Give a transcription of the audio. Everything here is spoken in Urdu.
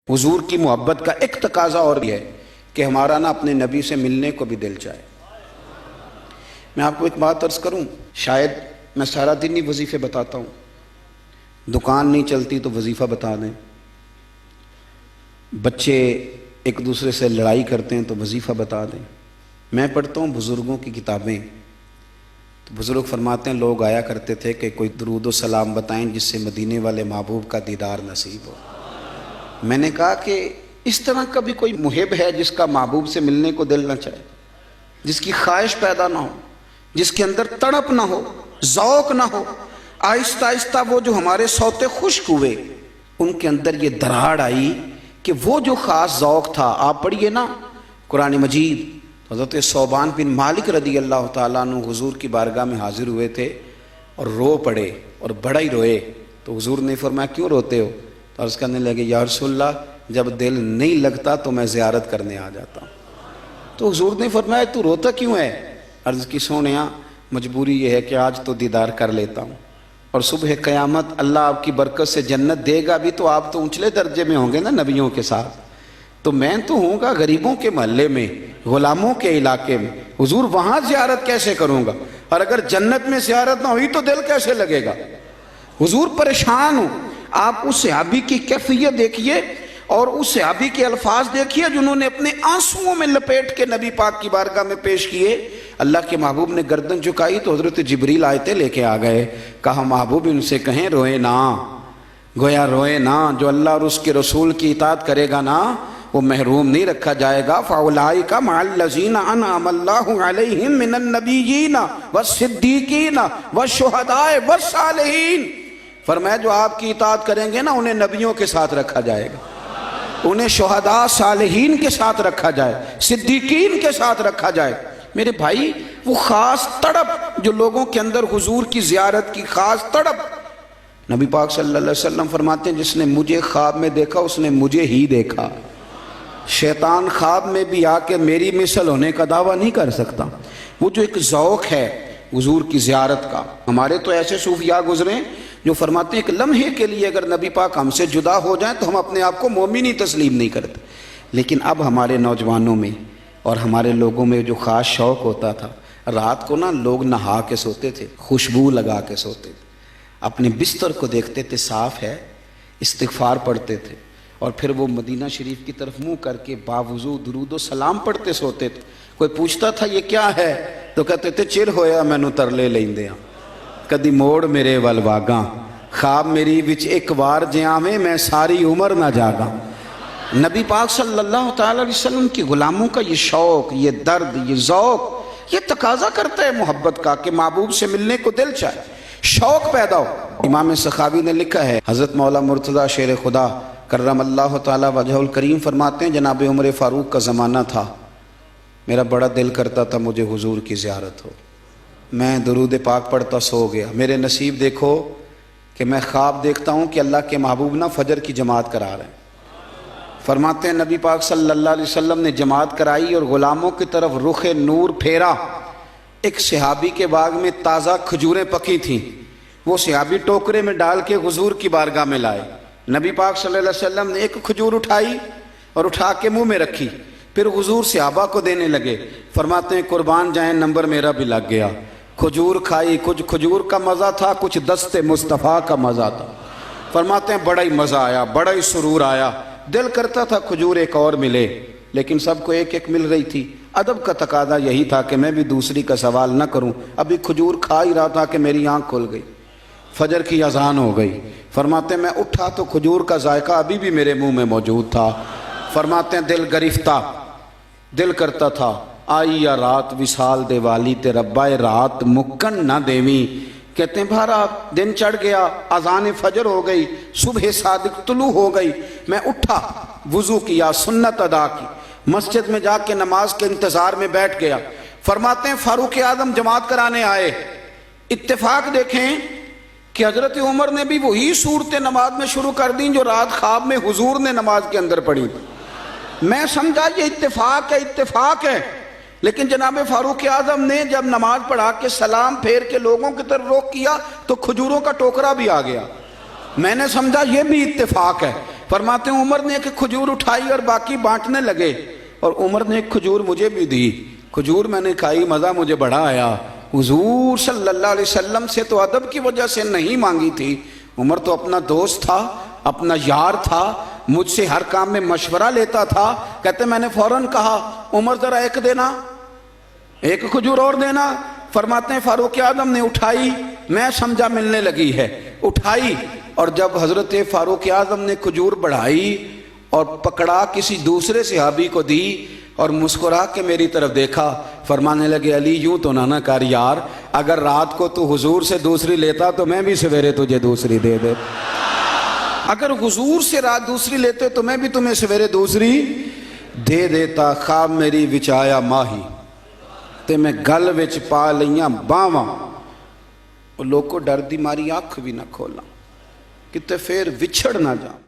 حضور کی محبت کا ایک تقاضا اور بھی ہے کہ ہمارا نا اپنے نبی سے ملنے کو بھی دل چاہے۔ میں آپ کو ایک بات عرض کروں، شاید میں سارا دن ہی وظیفے بتاتا ہوں، دکان نہیں چلتی تو وظیفہ بتا دیں، بچے ایک دوسرے سے لڑائی کرتے ہیں تو وظیفہ بتا دیں۔ میں پڑھتا ہوں بزرگوں کی کتابیں تو بزرگ فرماتے ہیں لوگ آیا کرتے تھے کہ کوئی درود و سلام بتائیں جس سے مدینے والے محبوب کا دیدار نصیب ہو۔ میں نے کہا کہ اس طرح کا بھی کوئی محب ہے جس کا محبوب سے ملنے کو دل نہ چاہے، جس کی خواہش پیدا نہ ہو، جس کے اندر تڑپ نہ ہو، ذوق نہ ہو۔ آہستہ آہستہ وہ جو ہمارے سوتے خشک ہوئے ان کے اندر یہ دراڑ آئی کہ وہ جو خاص ذوق تھا، آپ پڑھیے نا قرآن مجید، حضرت ثوبان بن مالک رضی اللہ تعالیٰ عنہ حضور کی بارگاہ میں حاضر ہوئے تھے اور رو پڑے اور بڑا ہی روئے۔ تو حضور نے فرمایا کیوں روتے ہو؟ تو عرض کرنے لگے یا رسول اللہ جب دل نہیں لگتا تو میں زیارت کرنے آ جاتا ہوں۔ تو حضور نے فرمایا تو روتا کیوں ہے؟ عرض کی سونیا مجبوری یہ ہے کہ آج تو دیدار کر لیتا ہوں، اور صبح قیامت اللہ آپ کی برکت سے جنت دے گا بھی تو آپ تو اونچلے درجے میں ہوں گے نا نبیوں کے ساتھ، تو میں تو ہوں گا غریبوں کے محلے میں، غلاموں کے علاقے میں، حضور وہاں زیارت کیسے کروں گا؟ اور اگر جنت میں زیارت نہ ہوئی تو دل کیسے لگے گا؟ حضور پریشان ہوں۔ آپ اس صحابی کی کیفیت دیکھیے اور اس صحابی کے الفاظ دیکھیے جنہوں نے اپنے آنسوؤں میں لپیٹ کے نبی پاک کی بارگاہ میں پیش کیے۔ اللہ کے محبوب نے گردن جھکائی تو حضرت جبریل آیتیں لے کے آ گئے، کہا محبوب ان سے کہیں روئے نہ، گویا روئے نہ، جو اللہ اور اس کے رسول کی اطاعت کرے گا نا وہ محروم نہیں رکھا جائے گا۔ فَأُولَٰئِکَ مَعَ الَّذِينَ أَنْعَمَ اللَّهُ عَلَيْهِم مِّنَ النَّبِيِّينَ وَالصِّدِّيقِينَ وَالشُّهَدَاءِ وَالصَّالِحِينَ۔ فرمایا جو آپ کی اطاعت کریں گے نا انہیں نبیوں کے ساتھ رکھا جائے گا، انہیں شہداء صالحین کے ساتھ رکھا جائے، صدیقین کے ساتھ رکھا جائے۔ میرے بھائی وہ خاص تڑپ جو لوگوں کے اندر حضور کی زیارت کی خاص تڑپ، نبی پاک صلی اللہ علیہ وسلم فرماتے ہیں جس نے مجھے خواب میں دیکھا اس نے مجھے ہی دیکھا۔ شیطان خواب میں بھی آ کے میری مثل ہونے کا دعویٰ نہیں کر سکتا۔ وہ جو ایک ذوق ہے حضور کی زیارت کا، ہمارے تو ایسے صوفیاء گزرے جو فرماتے ہیں ایک لمحے کے لیے اگر نبی پاک ہم سے جدا ہو جائیں تو ہم اپنے آپ کو مومن ہی تسلیم نہیں کرتے۔ لیکن اب ہمارے نوجوانوں میں اور ہمارے لوگوں میں جو خاص شوق ہوتا تھا، رات کو نا لوگ نہا کے سوتے تھے، خوشبو لگا کے سوتے تھے، اپنے بستر کو دیکھتے تھے صاف ہے، استغفار پڑھتے تھے، اور پھر وہ مدینہ شریف کی طرف منہ کر کے باوضو درود و سلام پڑھتے سوتے تھے۔ کوئی پوچھتا تھا یہ کیا ہے تو کہتے تھے چر ہویا مینوں ترلے لیندے ہاں، کدی موڑ میرے ول واگاں، خواب میری وچ ایک وار جیاویں میں ساری عمر نہ جاگاں۔ نبی پاک صلی اللہ تعالی علیہ وسلم کی غلاموں کا یہ شوق، یہ درد، یہ ذوق، یہ تقاضا کرتا ہے محبت کا کہ محبوب سے ملنے کو دل چاہے، شوق پیدا ہو۔ امام سخاوی نے لکھا ہے، حضرت مولا مرتضیٰ شیر خدا کرم اللہ تعالی وجہ الکریم فرماتے ہیں جناب عمر فاروق کا زمانہ تھا، میرا بڑا دل کرتا تھا مجھے حضور کی زیارت ہو، میں درود پاک پڑھتا سو گیا، میرے نصیب دیکھو کہ میں خواب دیکھتا ہوں کہ اللہ کے محبوب نا فجر کی جماعت کرا رہے ہیں۔ فرماتے ہیں نبی پاک صلی اللہ علیہ وسلم نے جماعت کرائی اور غلاموں کی طرف رخ نور پھیرا۔ ایک صحابی کے باغ میں تازہ کھجوریں پکی تھیں، وہ صحابی ٹوکرے میں ڈال کے حضور کی بارگاہ میں لائے۔ نبی پاک صلی اللہ علیہ وسلم نے ایک کھجور اٹھائی اور اٹھا کے منہ میں رکھی، پھر حضور صحابہ کو دینے لگے۔ فرماتے ہیں قربان جائیں نمبر میرا بھی لگ گیا، کھجور کھائی، کچھ کھجور کا مزہ تھا، کچھ دست مصطفیٰ کا مزہ تھا۔ فرماتے ہیں بڑا ہی مزہ آیا، بڑا ہی سرور آیا، دل کرتا تھا کھجور ایک اور ملے، لیکن سب کو ایک ایک مل رہی تھی۔ ادب کا تقاضا یہی تھا کہ میں بھی دوسری کا سوال نہ کروں، ابھی کھجور کھا ہی رہا تھا کہ میری آنکھ کھل گئی، فجر کی اذان ہو گئی۔ فرماتے ہیں میں اٹھا تو کھجور کا ذائقہ ابھی بھی میرے منہ میں موجود تھا۔ فرماتے ہیں دل گرفتہ، دل کرتا تھا آئی یا رات وصال دے والی تے ربا رات مکن نہ دیویں۔ کہتے ہیں بھارا دن چڑھ گیا، اذان فجر ہو گئی، صبح صادق طلوع ہو گئی، میں اٹھا، وضو کیا، سنت ادا کی، مسجد میں جا کے نماز کے انتظار میں بیٹھ گیا۔ فرماتے ہیں فاروق اعظم جماعت کرانے آئے، اتفاق دیکھیں کہ حضرت عمر نے بھی وہی صورتیں نماز میں شروع کر دیں جو رات خواب میں حضور نے نماز کے اندر پڑھی۔ میں سمجھا یہ اتفاق ہے، اتفاق ہے، لیکن جناب فاروق اعظم نے جب نماز پڑھا کے سلام پھیر کے لوگوں کی طرف رخ کیا تو کھجوروں کا ٹوکرا بھی آ گیا۔ میں نے سمجھا یہ بھی اتفاق ہے، فرماتے ہیں عمر نے ایک کھجور اٹھائی اور باقی بانٹنے لگے، اور عمر نے ایک کھجور مجھے بھی دی، کھجور میں نے کھائی، مزہ مجھے بڑا آیا۔ حضور صلی اللہ علیہ وسلم سے تو ادب کی وجہ سے نہیں مانگی تھی، عمر تو اپنا دوست تھا، اپنا یار تھا، مجھ سے ہر کام میں مشورہ لیتا تھا۔ کہتے میں نے فوراً کہا عمر ذرا ایک دینا، ایک کھجور اور دینا۔ فرماتے ہیں فاروق اعظم نے اٹھائی، میں سمجھا ملنے لگی ہے، اٹھائی، اور جب حضرت فاروق اعظم نے کھجور بڑھائی اور پکڑا کسی دوسرے صحابی کو دی اور مسکرا کے میری طرف دیکھا، فرمانے لگے علی یوں تو نہ کر یار، اگر رات کو تو حضور سے دوسری لیتا تو میں بھی سویرے تجھے دوسری دے دے، اگر حضور سے رات دوسری لیتے تو میں بھی تمہیں سویرے دوسری دے دیتا۔ خواب میری وچ آیا ماہی تے میں گل وچ پا لیاں باواں، لوگوں ڈر دی ماری آنکھ بھی نہ کھولا کتے پھر وچھڑ نہ جاؤں۔